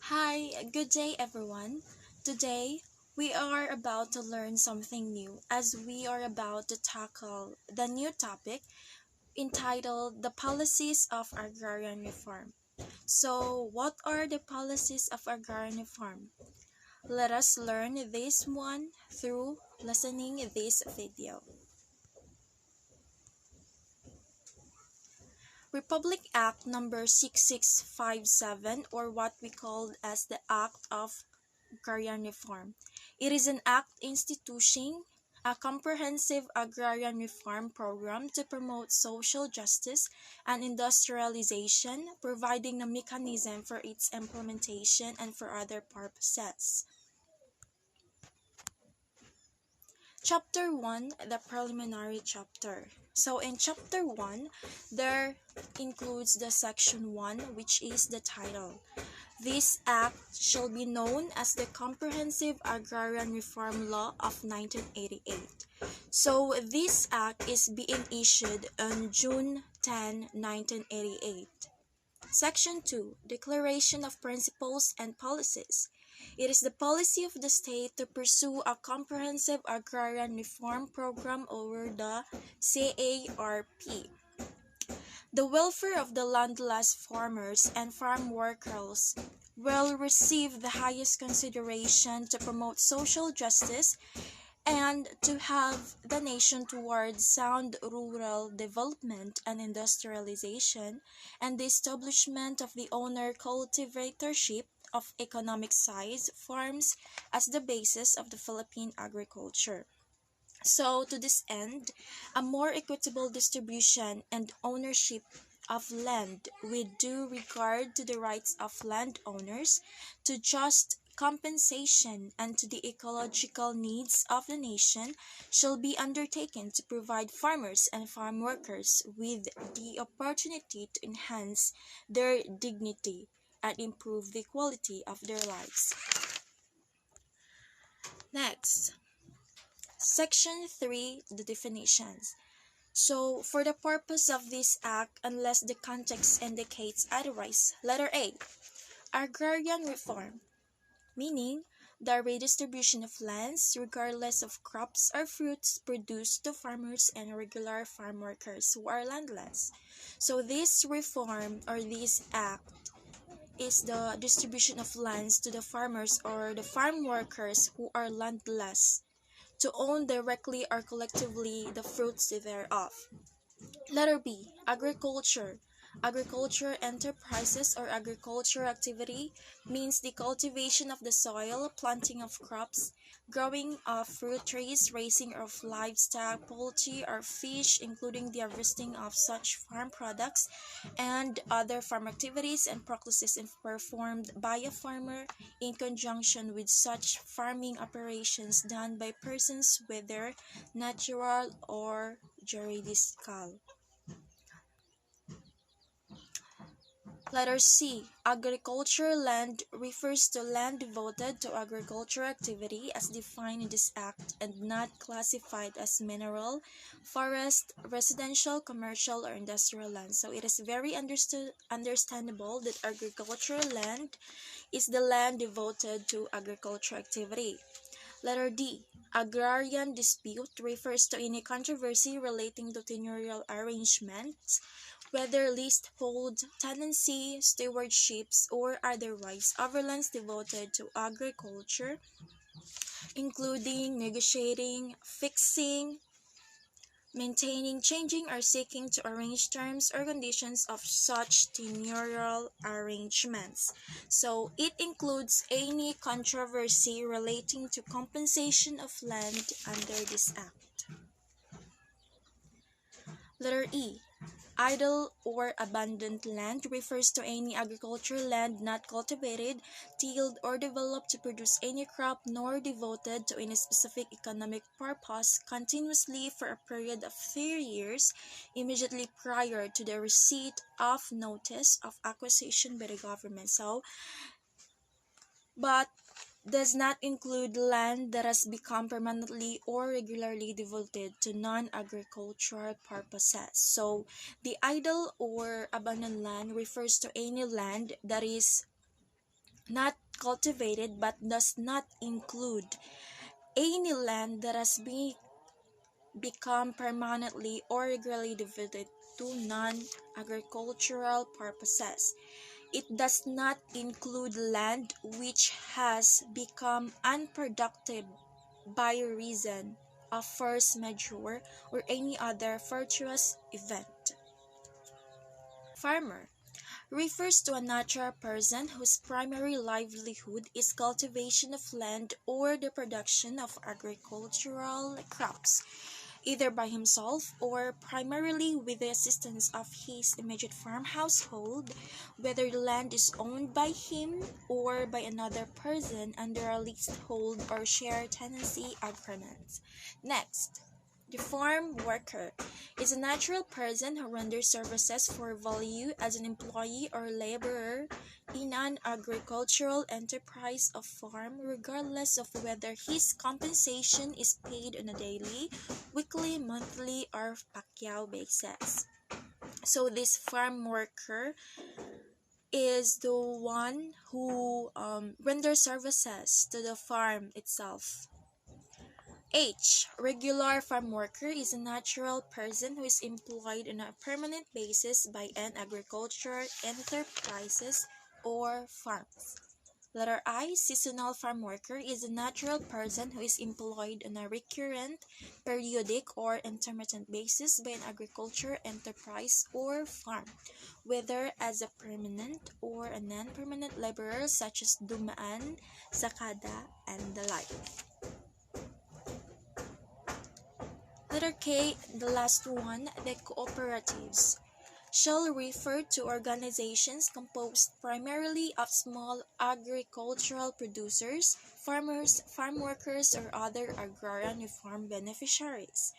Hi, good day everyone. Today we are about to learn something new as we are about to tackle the new topic entitled The Policies of Agrarian Reform. So, what are the policies of agrarian reform? Let us learn this one through listening this video. Republic Act number 6657, or what we call as the Act of Agrarian Reform. It is an act instituting a comprehensive agrarian reform program to promote social justice and industrialization, providing a mechanism for its implementation and for other purposes. Chapter 1, the preliminary chapter. So in chapter 1, there includes the section 1, which is the title. This act shall be known as the Comprehensive Agrarian Reform Law of 1988. So this act is being issued on June 10, 1988. Section 2, Declaration of Principles and Policies. It is the policy of the state to pursue a comprehensive agrarian reform program over the CARP. The welfare of the landless farmers and farm workers will receive the highest consideration to promote social justice and to have the nation towards sound rural development and industrialization and the establishment of the owner cultivatorship of economic size farms as the basis of the Philippine agriculture. So, to this end, a more equitable distribution and ownership of land with due regard to the rights of landowners, to just compensation, and to the ecological needs of the nation shall be undertaken to provide farmers and farm workers with the opportunity to enhance their dignity and improve the quality of their lives. Next, Section 3, the definitions. So, for the purpose of this act, unless the context indicates otherwise, letter A, agrarian reform, meaning the redistribution of lands regardless of crops or fruits produced to farmers and regular farm workers who are landless. So, this reform or this act is the distribution of lands to the farmers or the farm workers who are landless to own directly or collectively the fruits thereof. Letter B, agriculture. Agriculture enterprises or agriculture activity means the cultivation of the soil, planting of crops, growing of fruit trees, raising of livestock, poultry or fish, including the harvesting of such farm products, and other farm activities and practices performed by a farmer in conjunction with such farming operations done by persons, whether natural or juridical. Letter C. Agricultural land refers to land devoted to agricultural activity as defined in this act and not classified as mineral, forest, residential, commercial, or industrial land. So it is very understandable that agricultural land is the land devoted to agricultural activity. Letter D. Agrarian dispute refers to any controversy relating to tenurial arrangements, whether leasehold, tenancy, stewardships, or otherwise over lands devoted to agriculture, including negotiating, fixing, maintaining, changing, or seeking to arrange terms or conditions of such tenurial arrangements. So it includes any controversy relating to compensation of land under this act. Letter E. Idle or abandoned land refers to any agricultural land not cultivated, tilled, or developed to produce any crop nor devoted to any specific economic purpose continuously for a period of 3 years immediately prior to the receipt of notice of acquisition by the government. But does not include land that has become permanently or regularly devoted to non-agricultural purposes. So, the idle or abandoned land refers to any land that is not cultivated but does not include any land that has become permanently or regularly devoted to non-agricultural purposes. It does not include land which has become unproductive by reason of force majeure or any other fortuitous event. Farmer refers to a natural person whose primary livelihood is cultivation of land or the production of agricultural crops, either by himself or primarily with the assistance of his immediate farm household, whether the land is owned by him or by another person under a leasehold or share tenancy agreement. Next, the farm worker is a natural person who renders services for value as an employee or laborer in an agricultural enterprise of farm, regardless of whether his compensation is paid on a daily, weekly, monthly, or Pacquiao basis. So this farm worker is the one who renders services to the farm itself. H. Regular farm worker is a natural person who is employed on a permanent basis by an agriculture enterprises or farms. Letter I. Seasonal farm worker is a natural person who is employed on a recurrent, periodic, or intermittent basis by an agriculture enterprise or farm, whether as a permanent or a non-permanent laborer such as dumaan, sakada, and the like. Letter K, the last one, the cooperatives, shall refer to organizations composed primarily of small agricultural producers, farmers, farm workers, or other agrarian farm beneficiaries.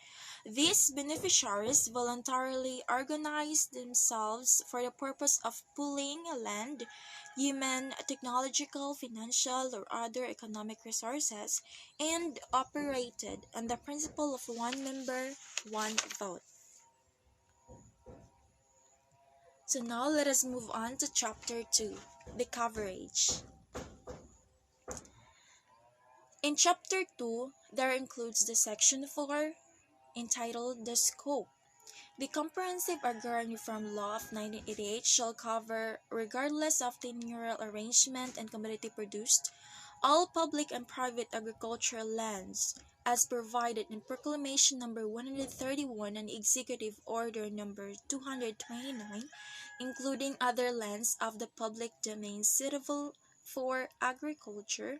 These beneficiaries voluntarily organize themselves for the purpose of pooling land, human, technological, financial, or other economic resources, and operated on the principle of one member, one vote. So now let us move on to chapter 2, the coverage. In chapter 2, there includes the section 4 entitled the scope. The Comprehensive Agrarian Reform Law of 1988 shall cover, regardless of tenural arrangement and commodity produced, all public and private agricultural lands, as provided in Proclamation No. 131 and Executive Order No. 229, including other lands of the public domain suitable for agriculture.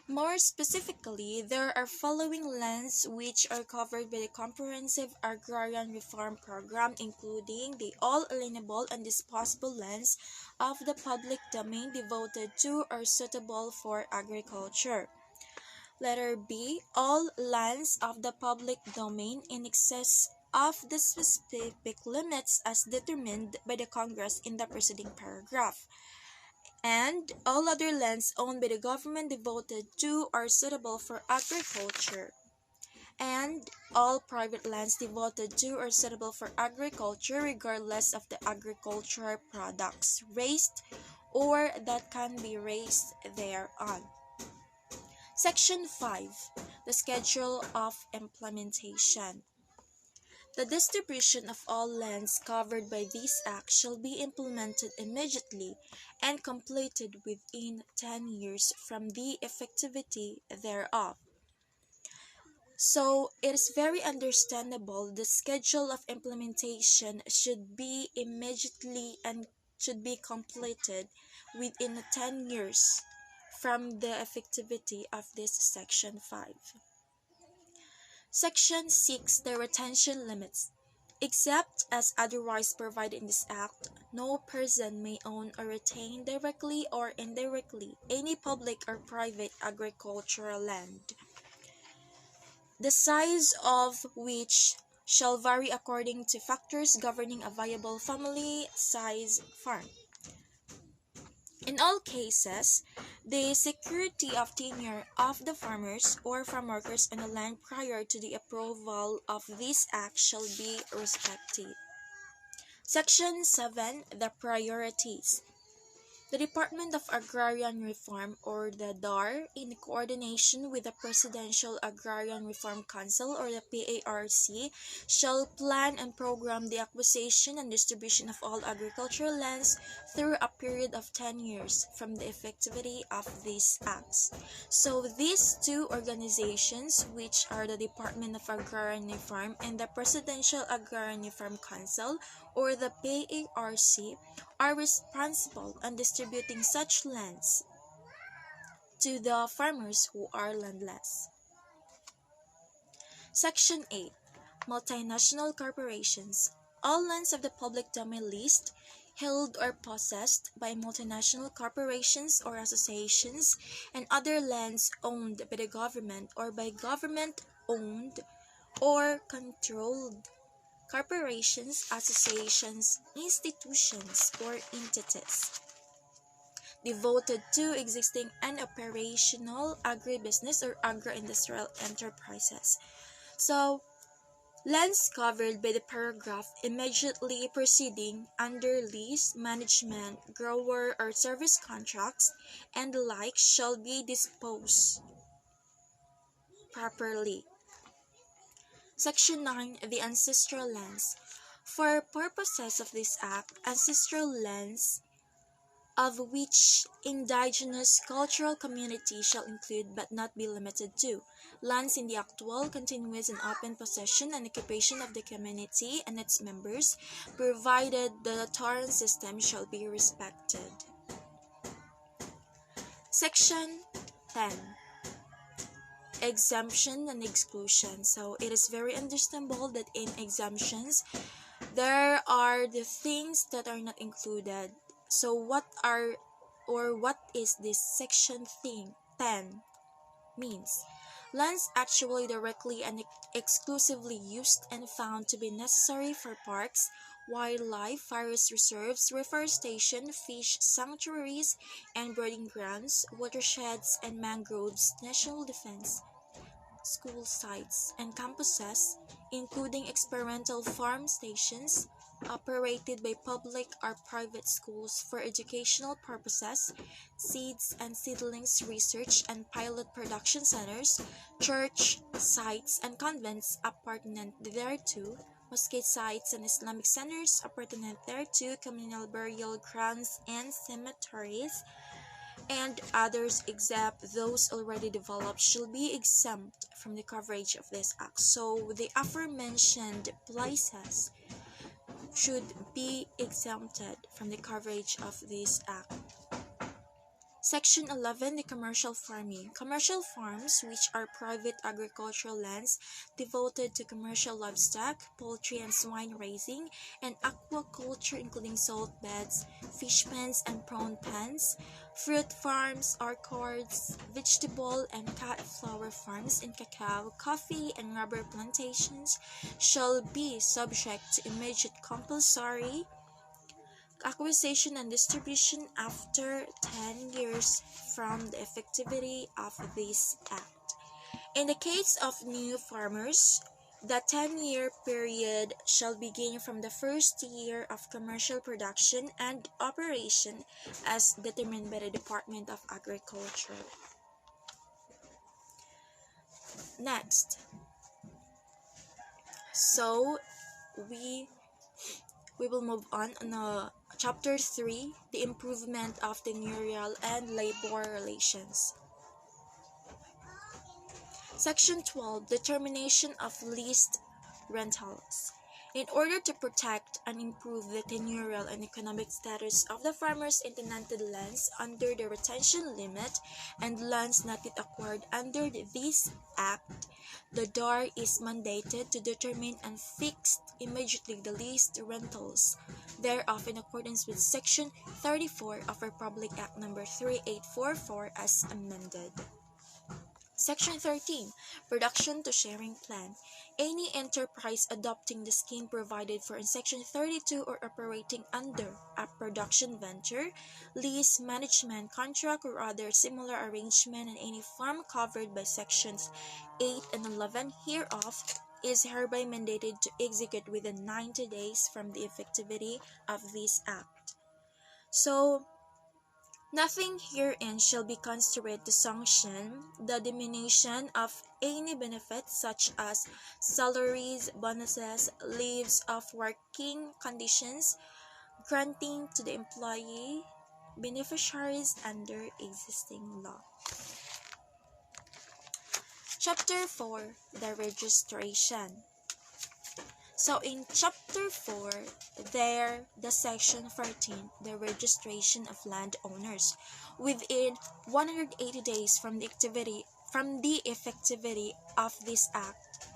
More specifically, there are following lands which are covered by the Comprehensive Agrarian Reform Program, including the all alienable and disposable lands of the public domain devoted to or suitable for agriculture. Letter B. All lands of the public domain in excess of the specific limits as determined by the Congress in the preceding paragraph, and all other lands owned by the government devoted to or suitable for agriculture, and all private lands devoted to or suitable for agriculture regardless of the agricultural products raised or that can be raised thereon. Section 5. The Schedule of Implementation. The distribution of all lands covered by this act shall be implemented immediately and completed within 10 years from the effectivity thereof. So, it is very understandable the schedule of implementation should be immediately and should be completed within 10 years from the effectivity of this Section 5. Section 6. The retention limits. Except as otherwise provided in this Act, no person may own or retain directly or indirectly any public or private agricultural land, the size of which shall vary according to factors governing a viable family size farm. In all cases, the security of tenure of the farmers or farm workers on the land prior to the approval of this act shall be respected. Section 7. The priorities. The Department of Agrarian Reform, or the DAR, in coordination with the Presidential Agrarian Reform Council, or the PARC, shall plan and program the acquisition and distribution of all agricultural lands through a period of 10 years from the effectivity of these acts. So these two organizations, which are the Department of Agrarian Reform and the Presidential Agrarian Reform Council, or the PARC, are responsible on distributing such lands to the farmers who are landless. Section 8. Multinational corporations. All lands of the public domain leased, held or possessed by multinational corporations or associations, and other lands owned by the government or by government-owned or controlled corporations, associations, institutions, or entities devoted to existing and operational agribusiness or agro-industrial enterprises. So, lands covered by the paragraph immediately preceding under lease, management, grower or service contracts, and the like shall be disposed properly. Section 9. The Ancestral Lands. For purposes of this Act, ancestral lands of which indigenous cultural community shall include but not be limited to lands in the actual, continuous, and open possession and occupation of the community and its members, provided the torrent system shall be respected. Section 10. Exemption and exclusion. So it is very understandable that in exemptions there are the things that are not included. So what is this section 10 means? Lands actually directly and exclusively used and found to be necessary for parks, wildlife, forest reserves, reforestation, fish sanctuaries and breeding grounds, watersheds and mangroves, national defense, school sites, and campuses, including experimental farm stations operated by public or private schools for educational purposes, seeds and seedlings research and pilot production centers, church sites and convents appertinent thereto, mosque sites and Islamic centers appertinent thereto, communal burial grounds and cemeteries, and others except those already developed shall be exempt from the coverage of this act. So the aforementioned places should be exempted from the coverage of this act. Section 11. The commercial farming. Commercial farms, which are private agricultural lands devoted to commercial livestock, poultry and swine raising, and aquaculture, including salt beds, fish pens and prawn pens, fruit farms, orchards, vegetable and cauliflower farms, and cacao, coffee, and rubber plantations, shall be subject to immediate compulsory acquisition and distribution after 10 years from the effectivity of this act. In the case of new farmers, the 10-year period shall begin from the first year of commercial production and operation as determined by the Department of Agriculture. Next, so we will move on Chapter 3, the improvement of tenurial and labor relations. Section 12, determination of leased rentals. In order to protect and improve the tenurial and economic status of the farmers in tenanted lands under the retention limit and lands not yet acquired under this Act, the DAR is mandated to determine and fix immediately the leased rentals thereof in accordance with Section 34 of Republic Act No. 3844 as amended. Section 13. Production to Sharing Plan. Any enterprise adopting the scheme provided for in Section 32 or operating under a production venture, lease, management, contract, or other similar arrangement in any form covered by Sections 8 and 11 hereof is hereby mandated to execute within 90 days from the effectivity of this Act. So, Nothing herein shall be construed to sanction the diminution of any benefits such as salaries, bonuses, leaves of working conditions, granting to the employee beneficiaries under existing law. Chapter 4, the registration. So in chapter 4, the section 14, the registration of landowners. Within 180 days from the effectivity of this act,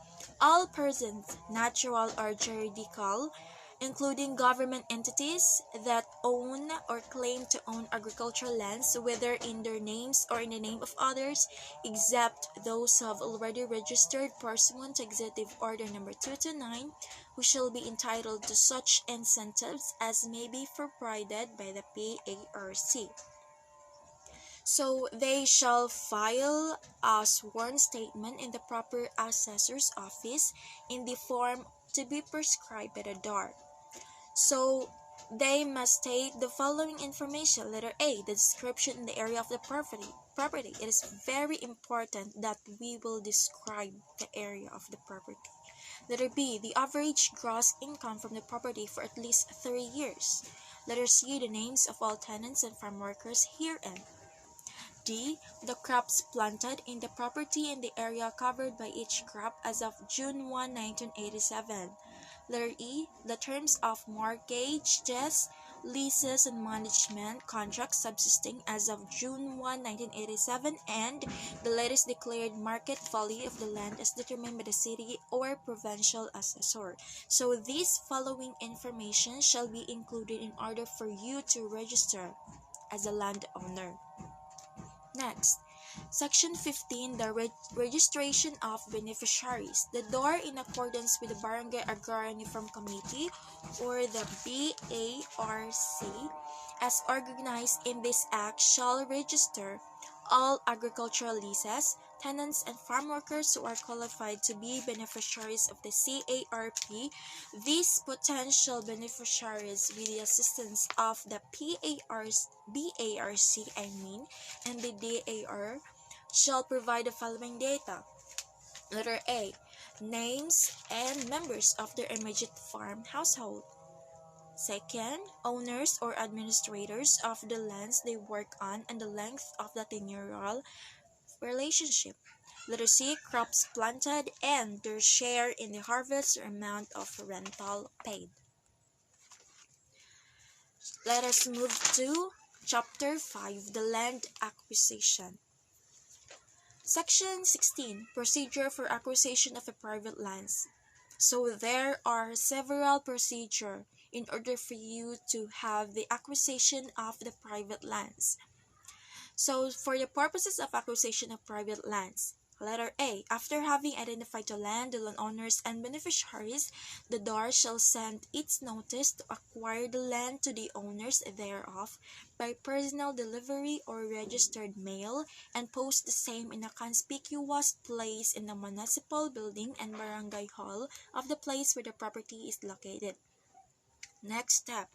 all persons, natural or juridical, including government entities that own or claim to own agricultural lands, whether in their names or in the name of others, except those who have already registered pursuant to Executive Order Number 229, who shall be entitled to such incentives as may be provided by the PARC. So they shall file a sworn statement in the proper assessor's office in the form to be prescribed by the DAR. So they must state the following information. Letter A, the description in the area of the property. It is very important that we will describe the area of the property. Letter B, the average gross income from the property for at least 3 years. Letter C, the names of all tenants and farm workers herein. D, the crops planted in the property and the area covered by each crop as of June 1, 1987. Letter E, the terms of mortgages, leases, and management contracts subsisting as of June 1, 1987, and the latest declared market value of the land as determined by the city or provincial assessor. So this following information shall be included in order for you to register as a landowner. Next, Section 15, the registration of beneficiaries. The DAR, in accordance with the Barangay Agrarian Reform Committee, or the BARC, as organized in this Act, shall register all agricultural leases, tenants, and farm workers who are qualified to be beneficiaries of the CARP. These potential beneficiaries, with the assistance of the BARC, and the DAR, shall provide the following data. Letter A, names and members of their immediate farm household. Second, owners or administrators of the lands they work on and the length of the tenurial relationship. Letter C, crops planted and their share in the harvest or amount of rental paid. Let us move to Chapter 5, the land acquisition. Section 16, procedure for acquisition of a private lands. So there are several procedures in order for you to have the acquisition of the private lands. So for the purposes of acquisition of private lands, letter A, after having identified the landowners, and beneficiaries, the DAR shall send its notice to acquire the land to the owners thereof by personal delivery or registered mail, and post the same in a conspicuous place in the municipal building and barangay hall of the place where the property is located. Next step,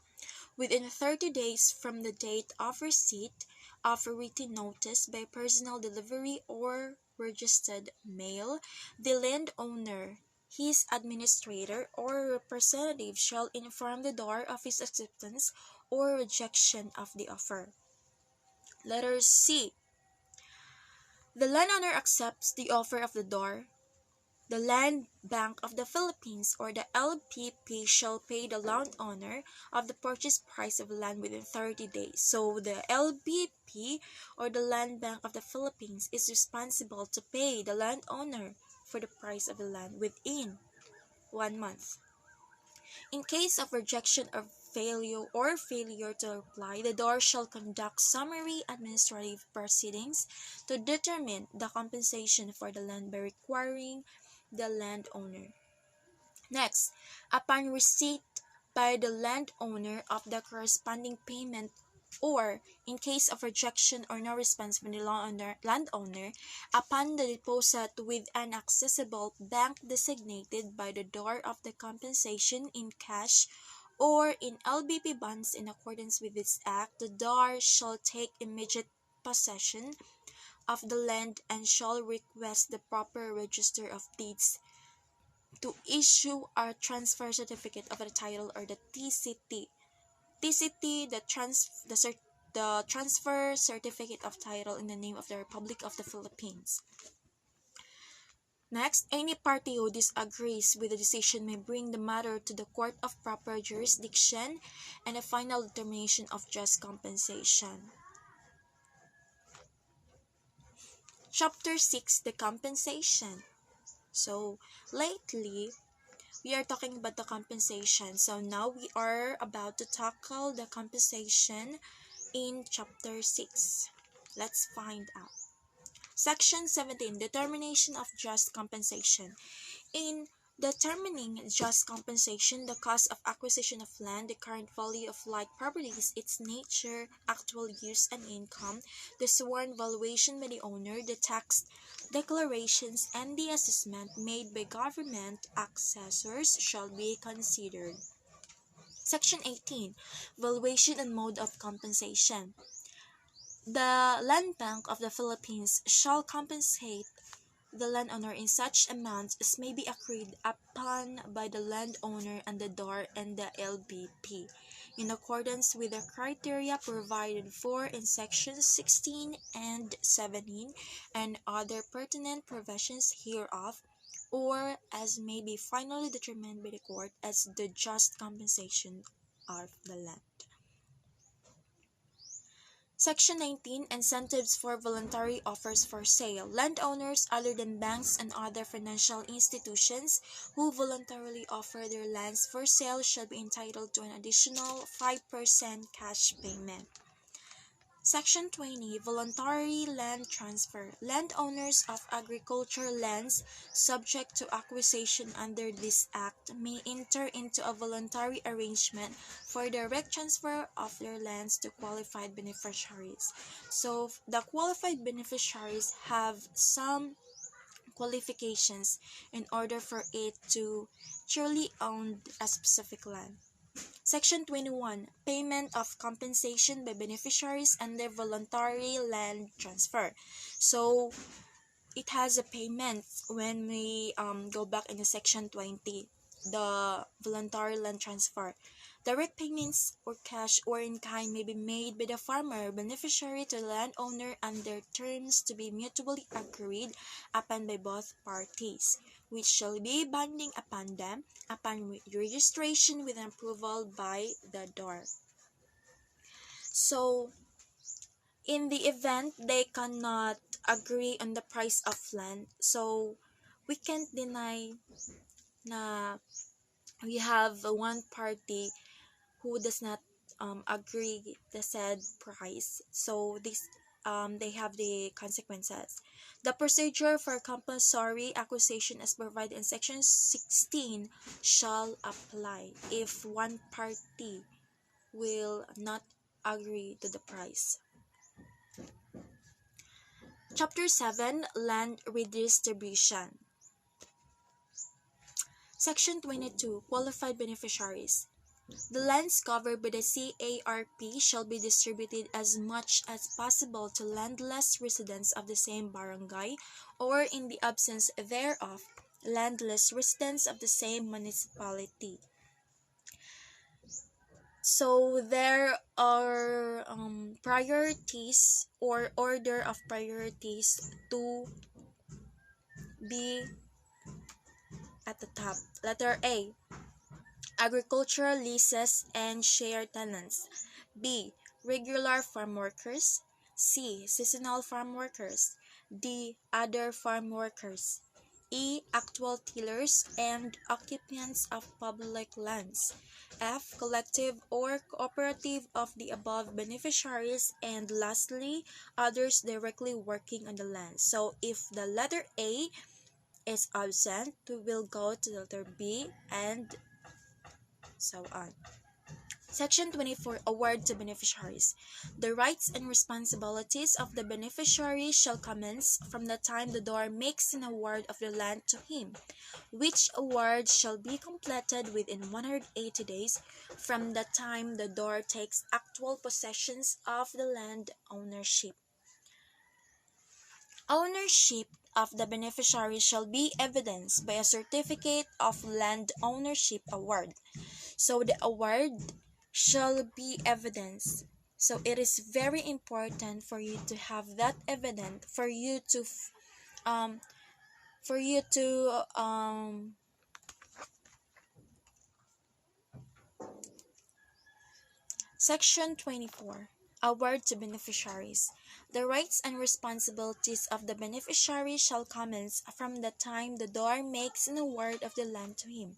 within 30 days from the date of receipt of a written notice by personal delivery or registered mail, the landowner, his administrator, or representative shall inform the DAR of his acceptance or rejection of the offer. Letter C. The landowner accepts the offer of the DAR. The Land Bank of the Philippines, or the LBP, shall pay the landowner of the purchase price of land within 30 days. So the LBP, or the Land Bank of the Philippines, is responsible to pay the landowner for the price of the land within 1 month. In case of rejection or failure to reply, the DAR shall conduct summary administrative proceedings to determine the compensation for the land by requiring the landowner. Next, upon receipt by the landowner of the corresponding payment, or in case of rejection or no response from the landowner, upon the deposit with an accessible bank designated by the DAR of the compensation in cash or in LBP bonds in accordance with this act, the DAR shall take immediate possession of the land and shall request the proper register of deeds to issue a transfer certificate of the title, or the TCT. TCT, the transfer certificate of title in the name of the Republic of the Philippines. Next, any party who disagrees with the decision may bring the matter to the court of proper jurisdiction and a final determination of just compensation. Chapter 6, the compensation. So, lately, we are talking about the compensation. So, now we are about to tackle the compensation in Chapter 6. Let's find out. Section 17, determination of just compensation. In determining just compensation, the cost of acquisition of land, the current value of like properties, its nature, actual use and income, the sworn valuation by the owner, the tax declarations, and the assessment made by government assessors shall be considered. Section 18, valuation and mode of compensation. The Land Bank of the Philippines shall compensate the landowner in such amounts as may be agreed upon by the landowner and the DAR and the LBP, in accordance with the criteria provided for in sections 16 and 17 and other pertinent provisions hereof, or as may be finally determined by the court as the just compensation of the land. Section 19, incentives for voluntary offers for sale. Landowners other than banks and other financial institutions who voluntarily offer their lands for sale shall be entitled to an additional 5% cash payment. Section 20, voluntary land transfer. Landowners of agricultural lands subject to acquisition under this act may enter into a voluntary arrangement for direct transfer of their lands to qualified beneficiaries. So the qualified beneficiaries have some qualifications in order for it to truly own a specific land. Section 21, payment of compensation by beneficiaries under voluntary land transfer. So, it has a payment when we go back into Section 20, the voluntary land transfer. Direct payments or cash or in kind may be made by the farmer beneficiary to the landowner under terms to be mutually agreed upon by both parties, which shall be binding upon them upon registration with approval by the DAR. So, in the event they cannot agree on the price of land, so we can't deny na we have one party who does not agree the said price. So this they have the consequences. The procedure for compulsory acquisition as provided in section 16 shall apply if one party will not agree to the price. Chapter 7, Land Redistribution. Section 22, Qualified Beneficiaries. The lands covered by the CARP shall be distributed as much as possible to landless residents of the same barangay, or in the absence thereof, landless residents of the same municipality. So there are priorities or order of priorities to be at the top. Letter A, agricultural leases and share tenants. B, regular farm workers. C, seasonal farm workers. D, other farm workers. E, actual tillers and occupants of public lands. F, collective or cooperative of the above beneficiaries. And lastly, others directly working on the land. So if the letter A is absent, we will go to the letter B and so on. Section 24, Award to Beneficiaries. The rights and responsibilities of the beneficiary shall commence from the time the door makes an award of the land to him, which award shall be completed within 180 days from the time the door takes actual possession of the land ownership. Ownership of the beneficiary shall be evidenced by a certificate of land ownership award. So the award shall be evidence. So it is very important for you to have that evidence um for you to Section 24, Award to Beneficiaries. The rights and responsibilities of the beneficiary shall commence from the time the door makes an award of the land to him,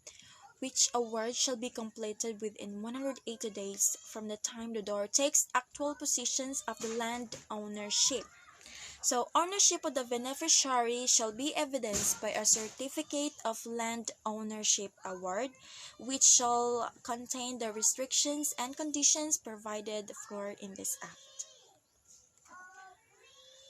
which award shall be completed within 180 days from the time the door takes actual possession of the land ownership. So, ownership of the beneficiary shall be evidenced by a certificate of land ownership award, which shall contain the restrictions and conditions provided for in this Act.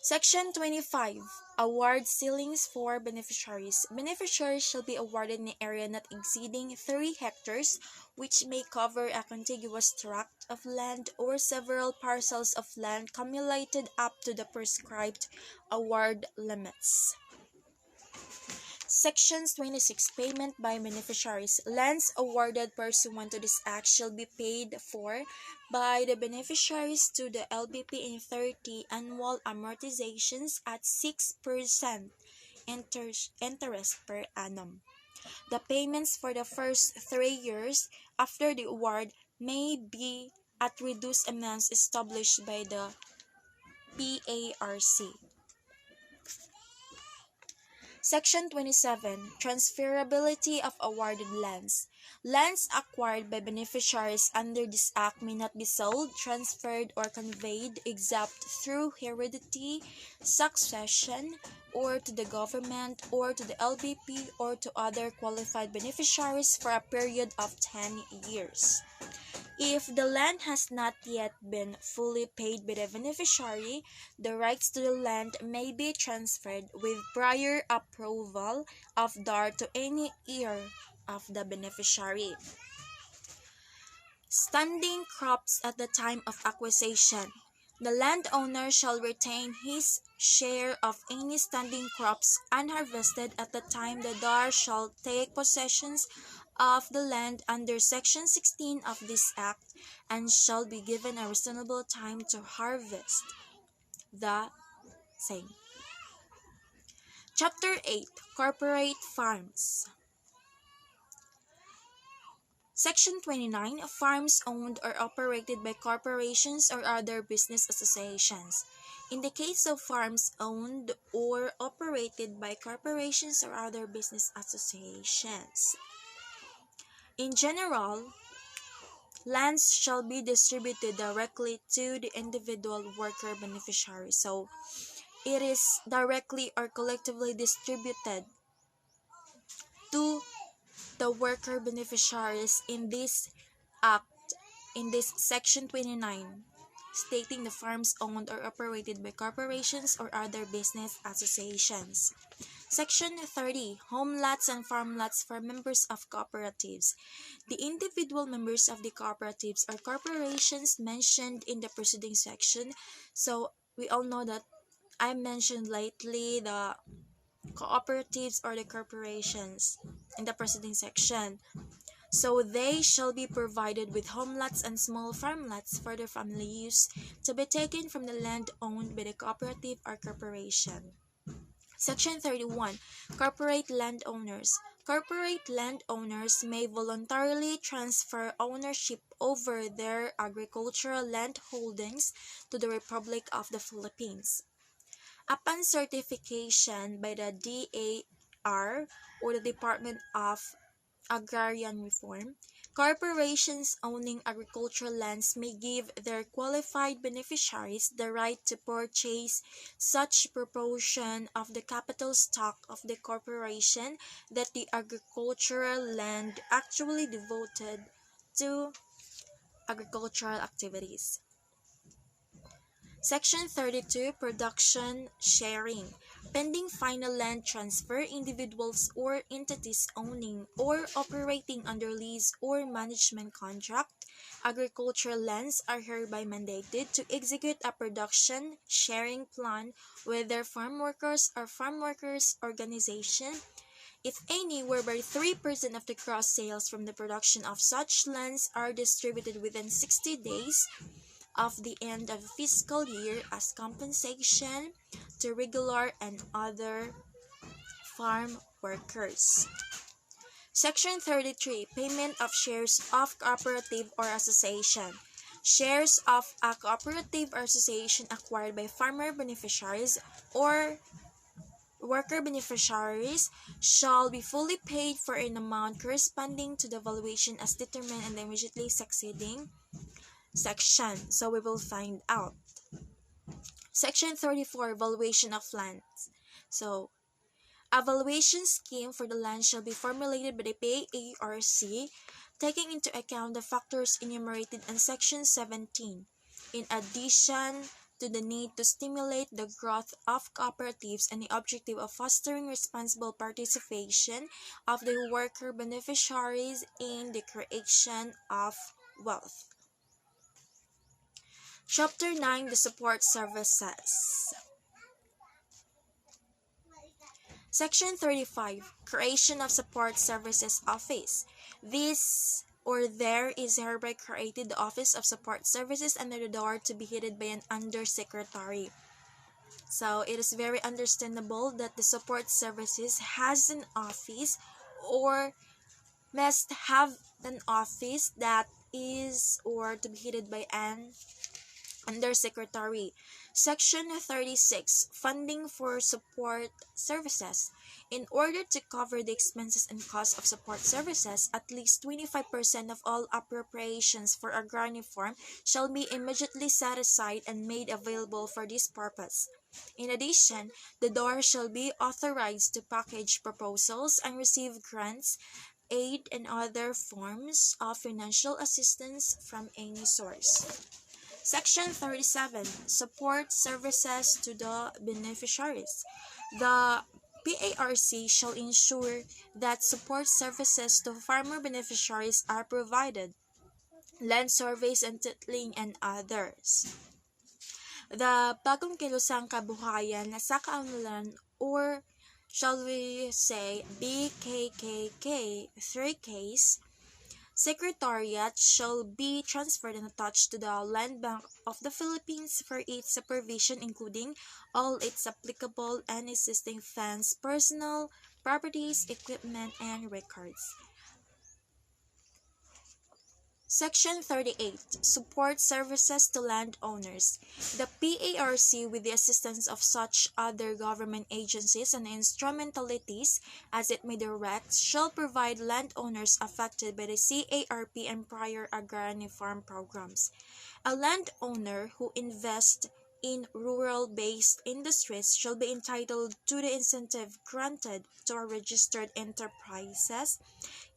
Section 25, Award Ceilings for Beneficiaries. Beneficiaries shall be awarded in an area not exceeding 3 hectares, which may cover a contiguous tract of land or several parcels of land cumulated up to the prescribed award limits. Sections 26, Payment by Beneficiaries. Lands awarded pursuant to this Act shall be paid for by the beneficiaries to the LBP in 30 annual amortizations at 6% interest per annum. The payments for the first 3 years after the award may be at reduced amounts established by the PARC. Section 27, Transferability of Awarded Lands. Lands acquired by beneficiaries under this Act may not be sold, transferred, or conveyed except through heredity, succession, or to the government, or to the LBP, or to other qualified beneficiaries for a period of 10 years. If the land has not yet been fully paid by the beneficiary, the rights to the land may be transferred with prior approval of DAR to any heir of the beneficiary. Standing crops at the time of acquisition. The landowner shall retain his share of any standing crops unharvested at the time the DAR shall take possession of the land under Section 16 of this Act and shall be given a reasonable time to harvest the same. Chapter 8, Corporate Farms. Section 29, Farms owned or operated by corporations or other business associations. In the case of farms owned or operated by corporations or other business associations, in general, lands shall be distributed directly to the individual worker beneficiary. So, it is directly or collectively distributed to the worker beneficiaries in this Act, in this Section 29, stating the farms owned or operated by corporations or other business associations. Section 30, Home lots and farm lots for members of cooperatives. The individual members of the cooperatives or corporations mentioned in the preceding section. So, we all know that I mentioned lately the cooperatives or the corporations in the preceding section. So they shall be provided with home lots and small farm lots for their family use to be taken from the land owned by the cooperative or corporation. Section 31, Corporate Landowners. Corporate landowners may voluntarily transfer ownership over their agricultural land holdings to the Republic of the Philippines. Upon certification by the DAR or the Department of Agrarian Reform, corporations owning agricultural lands may give their qualified beneficiaries the right to purchase such proportion of the capital stock of the corporation that the agricultural land actually devoted to agricultural activities. Section 32, Production Sharing. Pending final land transfer, individuals or entities owning or operating under lease or management contract agricultural lands are hereby mandated to execute a production sharing plan with their farm workers or farm workers organization, if any, whereby 3% of the gross sales from the production of such lands are distributed within 60 days of the end of fiscal year as compensation to regular and other farm workers. Section 33, Payment of shares of cooperative or association. Shares of a cooperative or association acquired by farmer beneficiaries or worker beneficiaries shall be fully paid for an amount corresponding to the valuation as determined in the immediately succeeding section. So we will find out. Section 34, Valuation of Lands. So, a valuation scheme for the land shall be formulated by the PARC, taking into account the factors enumerated in Section 17. In addition to the need to stimulate the growth of cooperatives and the objective of fostering responsible participation of the worker beneficiaries in the creation of wealth. Chapter 9, The Support Services. Section 35, Creation of Support Services Office. This or there is hereby created the Office of Support Services under the door to be headed by an undersecretary. So it is very understandable that the support services has an office or must have an office that is or to be headed by an Undersecretary. Section 36, Funding for Support Services. In order to cover the expenses and costs of support services, at least 25% of all appropriations for agrarian reform shall be immediately set aside and made available for this purpose. In addition, the DOR shall be authorized to package proposals and receive grants, aid, and other forms of financial assistance from any source. Section 37, Support Services to the Beneficiaries. The PARC shall ensure that support services to farmer beneficiaries are provided, land surveys and titling and others. The Bagong Kilusang Kabuhayan sa Kaunlaran, or shall we say BKKK 3 case Secretariat shall be transferred and attached to the Land Bank of the Philippines for its supervision, including all its applicable and existing funds, personal, properties, equipment, and records. Section 38, Support Services to Landowners. The PARC, with the assistance of such other government agencies and instrumentalities as it may direct, shall provide landowners affected by the CARP and prior agrarian farm programs. A landowner who invests in rural-based industries shall be entitled to the incentive granted to a registered enterprises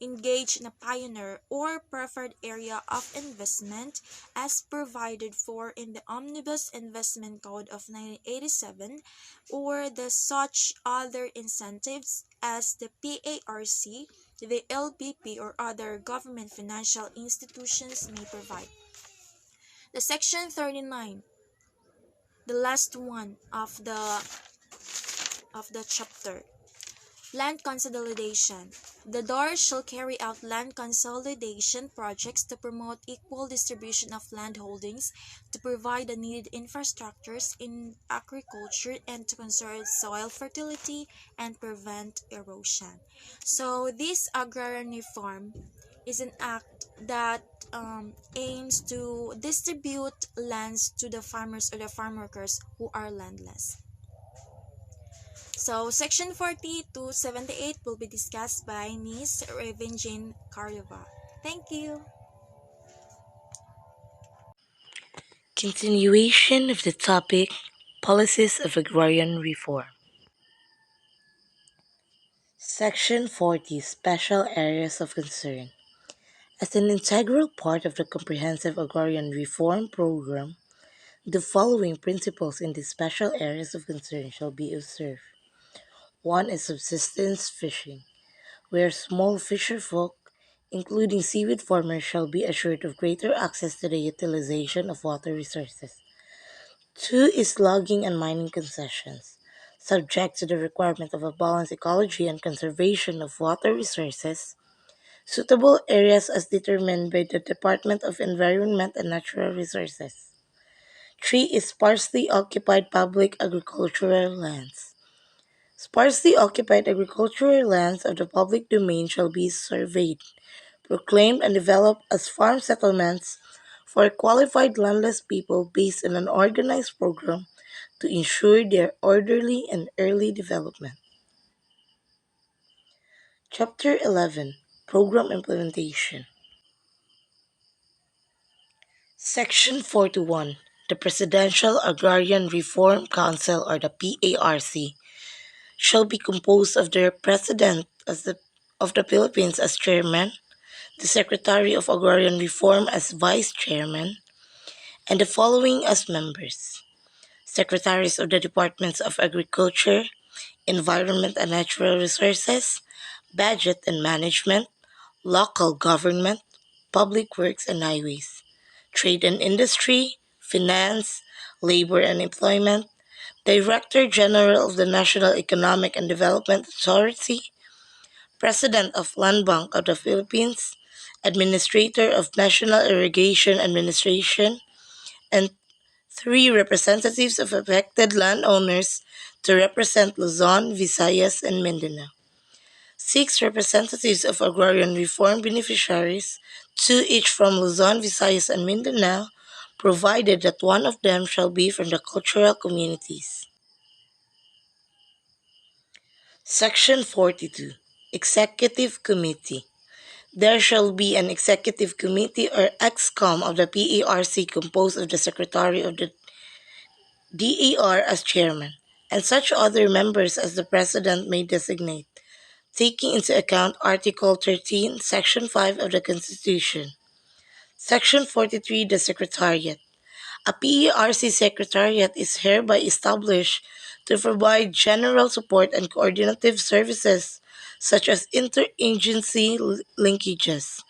engaged in a pioneer or preferred area of investment as provided for in the Omnibus Investment Code of 1987 or the such other incentives as the PARC, the LBP, or other government financial institutions may provide. The Section 39, the last one of the chapter. Land consolidation. The DOR shall carry out land consolidation projects to promote equal distribution of land holdings, to provide the needed infrastructures in agriculture, and to conserve soil fertility and prevent erosion. So this agrarian reform is an act that aims to distribute lands to the farmers or the farm workers who are landless. So, Section 40 to 78 will be discussed by Ms. Raven Jane Cardova. Thank you. Continuation of the topic Policies of Agrarian Reform. Section 40 Special Areas of Concern. As an integral part of the comprehensive agrarian reform program, the following principles in these special areas of concern shall be observed. One is subsistence fishing, where small fisherfolk, including seaweed farmers, shall be assured of greater access to the utilization of water resources. Two is logging and mining concessions, subject to the requirement of a balanced ecology and conservation of water resources, suitable areas as determined by the Department of Environment and Natural Resources. Three is sparsely occupied public agricultural lands. Sparsely occupied agricultural lands of the public domain shall be surveyed, proclaimed, and developed as farm settlements for qualified landless people based on an organized program to ensure their orderly and early development. Chapter 11, Program Implementation. Section 41, the Presidential Agrarian Reform Council, or the PARC, shall be composed of the President of the Philippines as chairman, the Secretary of Agrarian Reform as vice chairman, and the following as members: Secretaries of the Departments of Agriculture, Environment and Natural Resources, Budget and Management, Local Government, Public Works and Highways, Trade and Industry, Finance, Labor and Employment, Director General of the National Economic and Development Authority, President of Land Bank of the Philippines, Administrator of National Irrigation Administration, and three representatives of affected landowners to represent Luzon, Visayas, and Mindanao. Six representatives of agrarian reform beneficiaries, two each from Luzon, Visayas, and Mindanao, provided that one of them shall be from the cultural communities. Section 42, Executive Committee. There shall be an Executive Committee or EXCOM of the PARC composed of the Secretary of the DAR as chairman, and such other members as the President may designate, taking into account Article 13, Section 5 of the Constitution. Section 43, the Secretariat. A PERC Secretariat is hereby established to provide general support and coordinative services such as interagency linkages,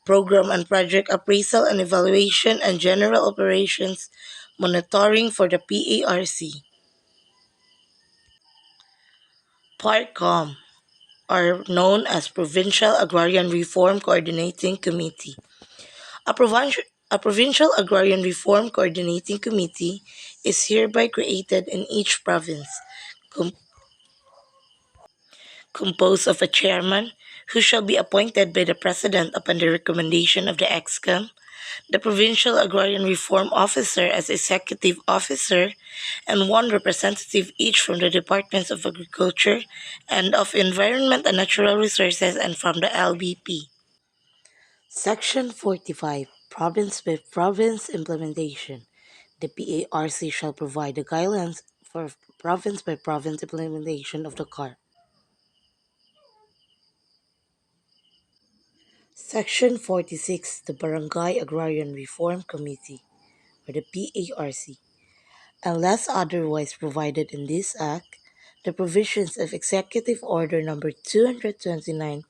program and project appraisal and evaluation, and general operations monitoring for the PARC. PARCOM, are known as Provincial Agrarian Reform Coordinating Committee. A, provincial agrarian reform coordinating committee is hereby created in each province, com- composed of a chairman who shall be appointed by the president upon the recommendation of the EXCOM, the provincial agrarian reform officer as executive officer, and one representative each from the departments of agriculture and of environment and natural resources and from the LBP. Section 45, Province by Province Implementation. The PARC shall provide the guidelines for province by province implementation of the CAR. Section 46, the Barangay Agrarian Reform Committee, or the PARC. Unless otherwise provided in this Act, the provisions of Executive Order Number 229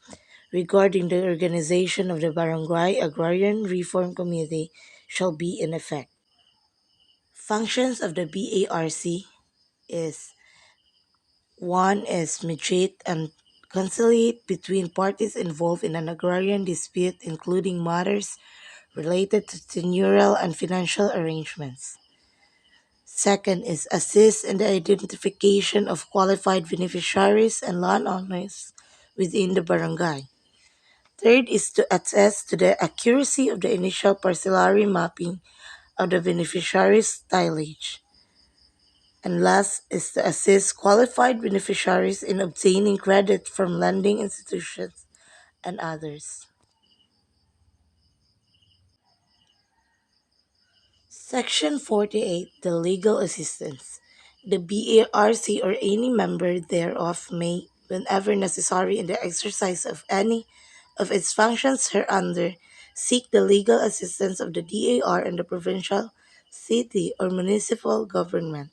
regarding the organization of the Barangay Agrarian Reform Committee shall be in effect. Functions of the BARC is: one is mediate and conciliate between parties involved in an agrarian dispute, including matters related to tenurial and financial arrangements. Second is assist in the identification of qualified beneficiaries and landowners within the barangay. Third is to attest to the accuracy of the initial parcellary mapping of the beneficiary's tillage. And last is to assist qualified beneficiaries in obtaining credit from lending institutions and others. Section 48, the legal assistance. The BARC or any member thereof may, whenever necessary in the exercise of any of its functions hereunder, seek the legal assistance of the DAR and the provincial, city, or municipal government.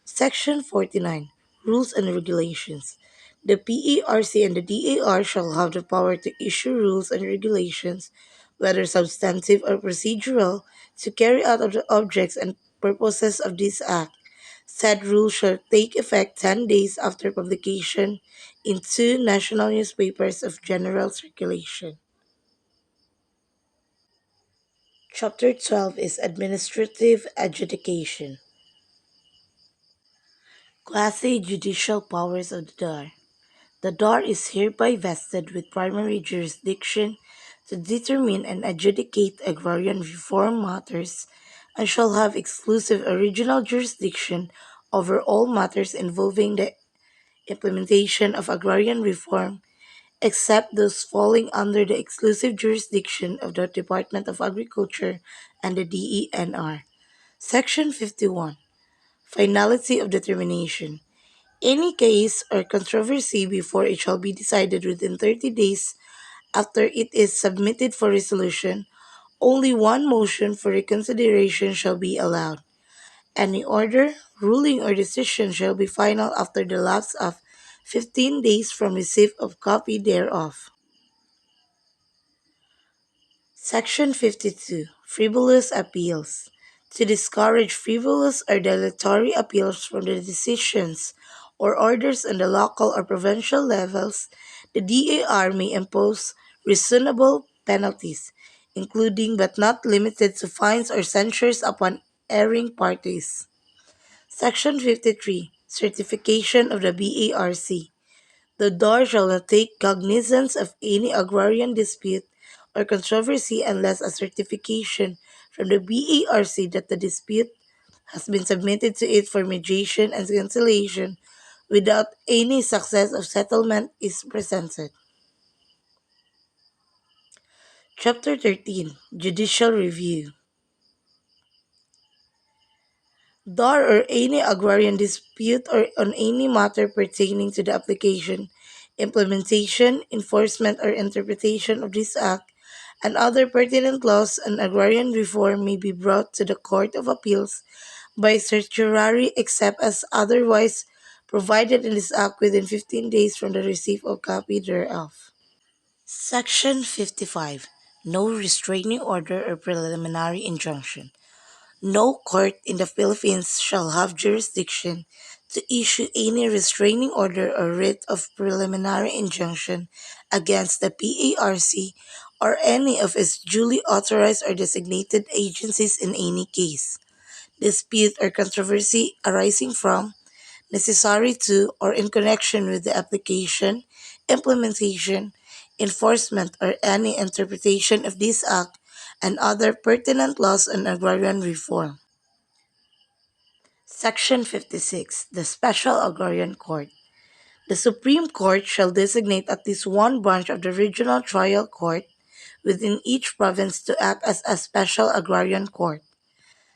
Section 49. Rules and Regulations. The PERC and the DAR shall have the power to issue rules and regulations, whether substantive or procedural, to carry out of the objects and purposes of this Act. Said rules shall take effect 10 days after publication in two national newspapers of general circulation. Chapter 12 is Administrative Adjudication. Class A Judicial Powers of the DAR. The DAR is hereby vested with primary jurisdiction to determine and adjudicate agrarian reform matters and shall have exclusive original jurisdiction over all matters involving the implementation of agrarian reform except those falling under the exclusive jurisdiction of the Department of Agriculture and the DENR. Section 51. Finality of determination. Any case or controversy before it shall be decided within 30 days after it is submitted for resolution, only one motion for reconsideration shall be allowed. Any order, ruling, or decision shall be final after the lapse of 15 days from receipt of copy thereof. Section 52. Frivolous Appeals. To discourage frivolous or dilatory appeals from the decisions or orders on the local or provincial levels, the DAR may impose reasonable penalties, including but not limited to fines or censures upon erring parties. Section 53. Certification of the BARC. The DAR shall not take cognizance of any agrarian dispute or controversy unless a certification from the BARC that the dispute has been submitted to it for mediation and conciliation without any success of settlement is presented. Chapter 13. Judicial Review. DAR or any agrarian dispute or on any matter pertaining to the application, implementation, enforcement, or interpretation of this Act and other pertinent laws on agrarian reform may be brought to the Court of Appeals by certiorari except as otherwise provided in this Act within 15 days from the receipt of copy thereof. Section 55. No restraining order or preliminary injunction. No court in the Philippines shall have jurisdiction to issue any restraining order or writ of preliminary injunction against the PARC or any of its duly authorized or designated agencies in any case, dispute, or controversy arising from, necessary to, or in connection with the application, implementation, enforcement, or any interpretation of this Act and other pertinent laws on agrarian reform. Section 56. The Special Agrarian Court. The Supreme Court shall designate at least one branch of the regional trial court within each province to act as a special agrarian court.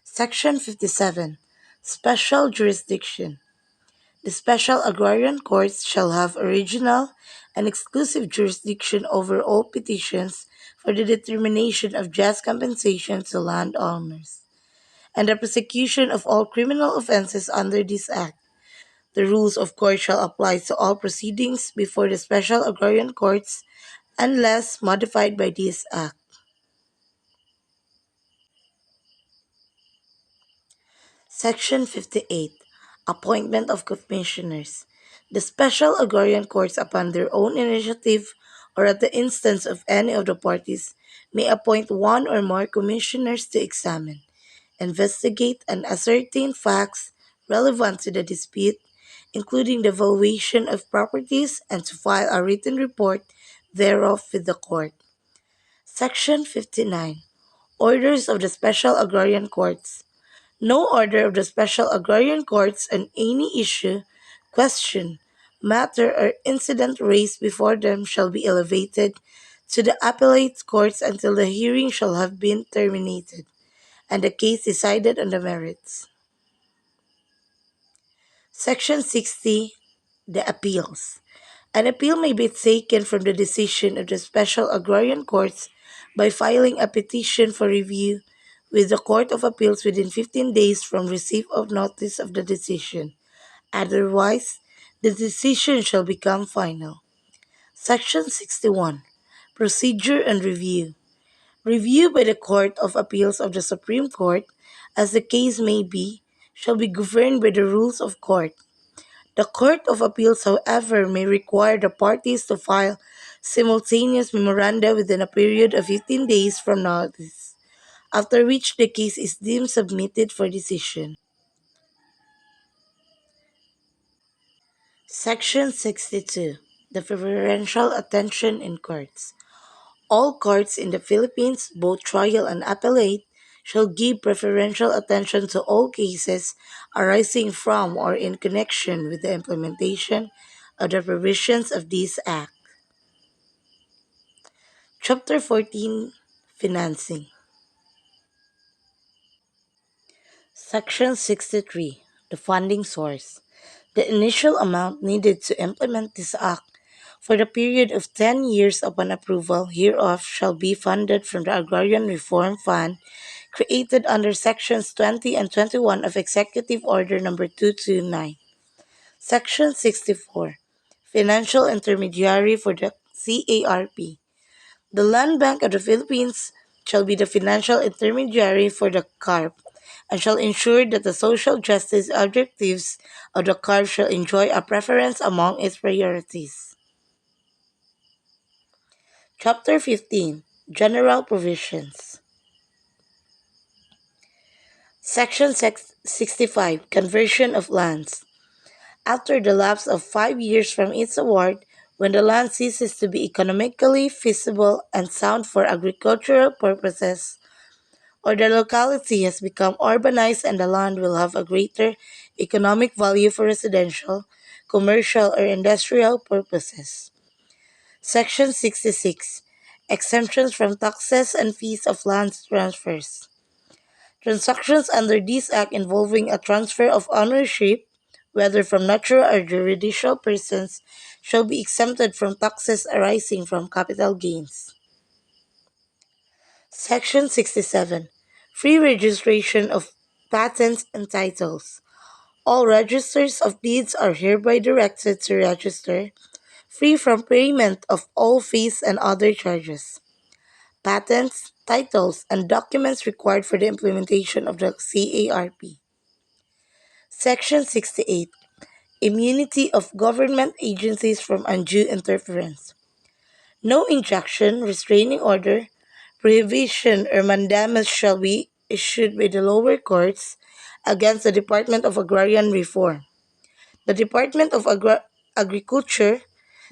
Section 57. Special Jurisdiction. The special agrarian courts shall have original and exclusive jurisdiction over all petitions for the determination of just compensation to landowners and the prosecution of all criminal offenses under this Act. The rules of court shall apply to all proceedings before the special agrarian courts unless modified by this Act. Section 58. Appointment of Commissioners. The special agrarian courts, upon their own initiative or at the instance of any of the parties, may appoint one or more commissioners to examine, investigate, and ascertain facts relevant to the dispute, including the valuation of properties, and to file a written report thereof with the court. Section 59. Orders of the Special Agrarian Courts. No order of the Special Agrarian Courts on any issue, question, matter, or incident raised before them shall be elevated to the appellate courts until the hearing shall have been terminated and the case decided on the merits. Section 60. The Appeals. An appeal may be taken from the decision of the Special Agrarian Courts by filing a petition for review with the Court of Appeals within 15 days from receipt of notice of the decision. Otherwise, the decision shall become final. Section 61. Procedure and Review. Review by the Court of Appeals of the Supreme Court, as the case may be, shall be governed by the rules of court. The Court of Appeals, however, may require the parties to file simultaneous memoranda within a period of 15 days from notice, after which the case is deemed submitted for decision. Section 62. The preferential attention in courts. All courts in the Philippines, both trial and appellate, shall give preferential attention to all cases arising from or in connection with the implementation of the provisions of this Act. Chapter 14. Financing. Section 63. The funding source. The initial amount needed to implement this Act for the period of 10 years upon approval hereof shall be funded from the Agrarian Reform Fund created under Sections 20 and 21 of Executive Order No. 229. Section 64. Financial Intermediary for the CARP. The Land Bank of the Philippines shall be the financial intermediary for the CARP and shall ensure that the social justice objectives of the CARP shall enjoy a preference among its priorities. Chapter 15. General Provisions. Section 65. Conversion of lands. After the lapse of 5 years from its award, when the land ceases to be economically feasible and sound for agricultural purposes, or the locality has become urbanized and the land will have a greater economic value for residential, commercial, or industrial purposes. Section 66. Exemptions from taxes and fees of land transfers. Transactions under this Act involving a transfer of ownership, whether from natural or juridical persons, shall be exempted from taxes arising from capital gains. Section 67. Free registration of patents and titles. All registers of deeds are hereby directed to register, free from payment of all fees and other charges. Patents, titles, and documents required for the implementation of the CARP. Section 68. Immunity of government agencies from undue interference. No injunction, restraining order, prohibition, or mandamus shall be issued by the lower courts against the Department of Agrarian Reform, the Department of Agriculture,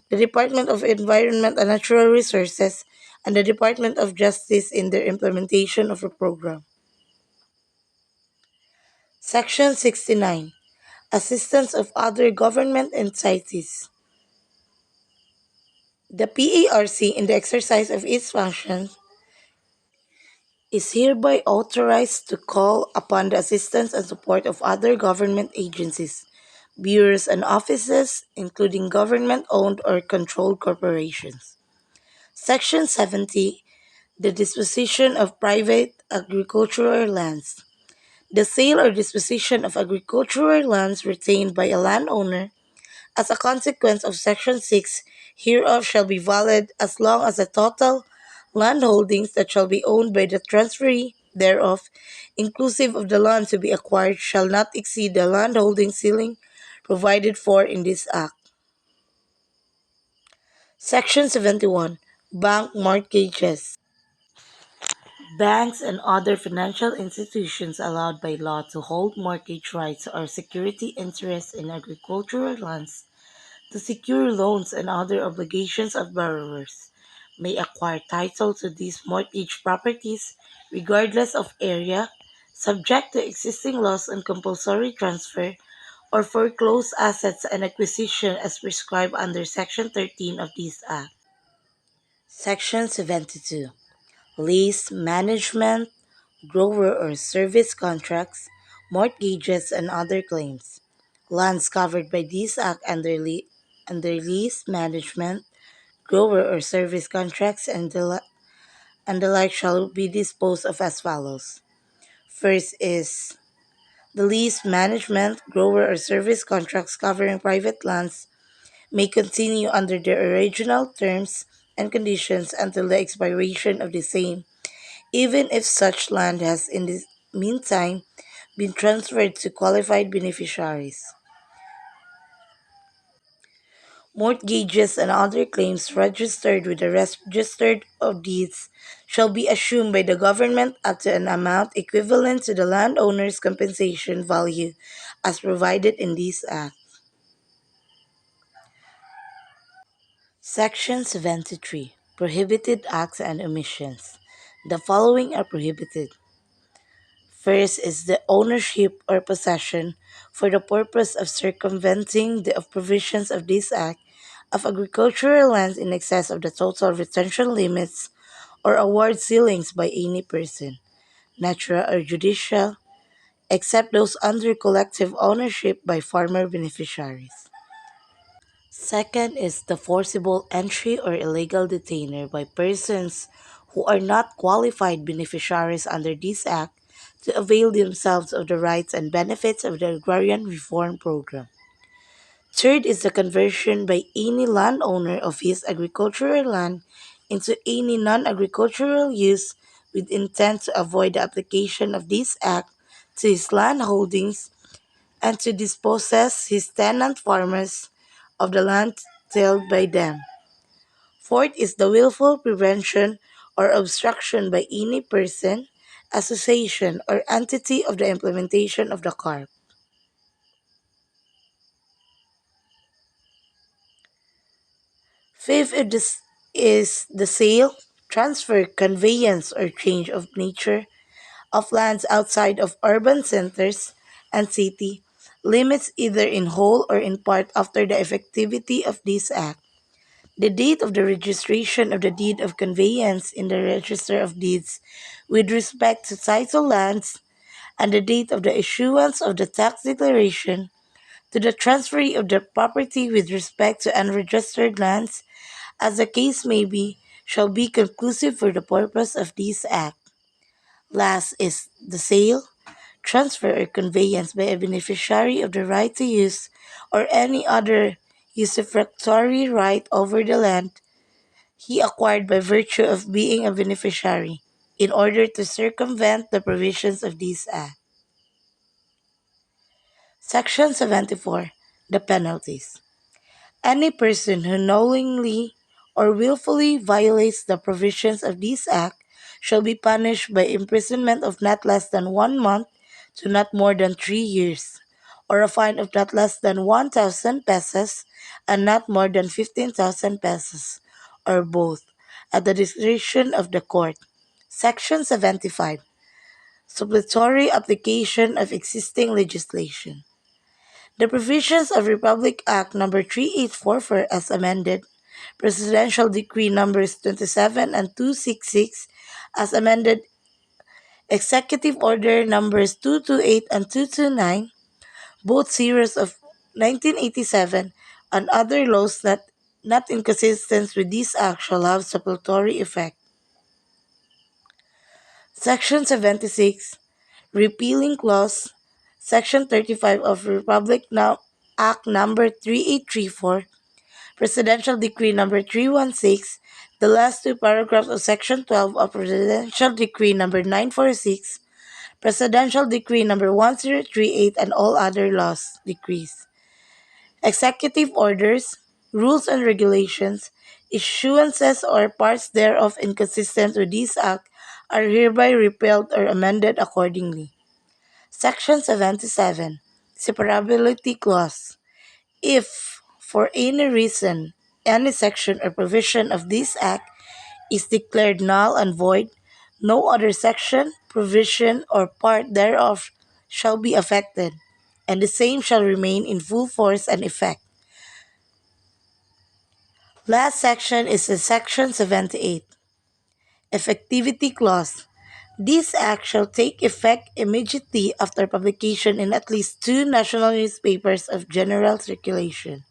the Department of Environment and Natural Resources, and the Department of Justice in their implementation of the program. Section 69. Assistance of other government entities. The PARC, in the exercise of its functions, is hereby authorized to call upon the assistance and support of other government agencies, bureaus, and offices, including government-owned or controlled corporations. Section 70. The disposition of private agricultural lands. The sale or disposition of agricultural lands retained by a landowner as a consequence of Section 6 hereof shall be valid as long as the total land holdings that shall be owned by the transferee thereof, inclusive of the land to be acquired, shall not exceed the land holding ceiling provided for in this Act. Section 71. Bank mortgages. Banks and other financial institutions allowed by law to hold mortgage rights or security interests in agricultural lands to secure loans and other obligations of borrowers may acquire title to these mortgage properties regardless of area, subject to existing laws on compulsory transfer or foreclosed assets and acquisition as prescribed under Section 13 of this Act. Section 72. Lease management, grower or service contracts, mortgages, and other claims. Lands covered by this Act under lease management, grower or service contracts, and and the like shall be disposed of as follows. First is the lease, management, grower, or service contracts covering private lands may continue under their original terms and conditions until the expiration of the same, even if such land has in the meantime been transferred to qualified beneficiaries. Mortgages and other claims registered with the Register of Deeds shall be assumed by the government up to an amount equivalent to the landowner's compensation value as provided in this Act. Section 73. Prohibited Acts and Omissions. The following are prohibited. First is the ownership or possession, for the purpose of circumventing the provisions of this Act, of agricultural lands in excess of the total retention limits or award ceilings by any person, natural or judicial, except those under collective ownership by farmer beneficiaries. Second is the forcible entry or illegal detainer by persons who are not qualified beneficiaries under this Act to avail themselves of the rights and benefits of the Agrarian Reform Program. Third is the conversion by any landowner of his agricultural land into any non agricultural use with intent to avoid the application of this Act to his land holdings and to dispossess his tenant farmers of the land tilled by them. Fourth is the willful prevention or obstruction by any person, association, or entity of the implementation of the CARP. Fifth is the sale, transfer, conveyance, or change of nature of lands outside of urban centers and city limits either in whole or in part after the effectivity of this Act. The date of the registration of the deed of conveyance in the Register of Deeds with respect to title lands and the date of the issuance of the tax declaration to the transfer of the property with respect to unregistered lands, as the case may be, shall be conclusive for the purpose of this Act. Last is the sale, transfer, or conveyance by a beneficiary of the right to use or any other usufructory right over the land he acquired by virtue of being a beneficiary in order to circumvent the provisions of this Act. Section 74. The penalties. Any person who knowingly or willfully violates the provisions of this Act shall be punished by imprisonment of not less than 1 month to not more than 3 years, or a fine of not less than 1,000 pesos and not more than 15,000 pesos, or both, at the discretion of the court. Section 75. Supplementary application of existing legislation. The provisions of Republic Act No. 3844 as amended, Presidential Decree Numbers 27 and 266 as amended, Executive Order Numbers 228 and 229, both series of 1987, and other laws not inconsistent with this act shall have supplementary effect. Section 76, Repealing Clause, Section 35 of Republic Act Number 3834, Presidential Decree Number 316, the last two paragraphs of Section 12 of Presidential Decree Number 946, Presidential Decree Number 1038, and all other laws, decrees, executive orders, rules and regulations, issuances or parts thereof inconsistent with this Act are hereby repealed or amended accordingly. Section 77. Separability Clause. If, for any reason, any section or provision of this Act is declared null and void, no other section, provision, or part thereof shall be affected, and the same shall remain in full force and effect. Last section is the Section 78. Effectivity Clause. This act shall take effect immediately after publication in at least two national newspapers of general circulation.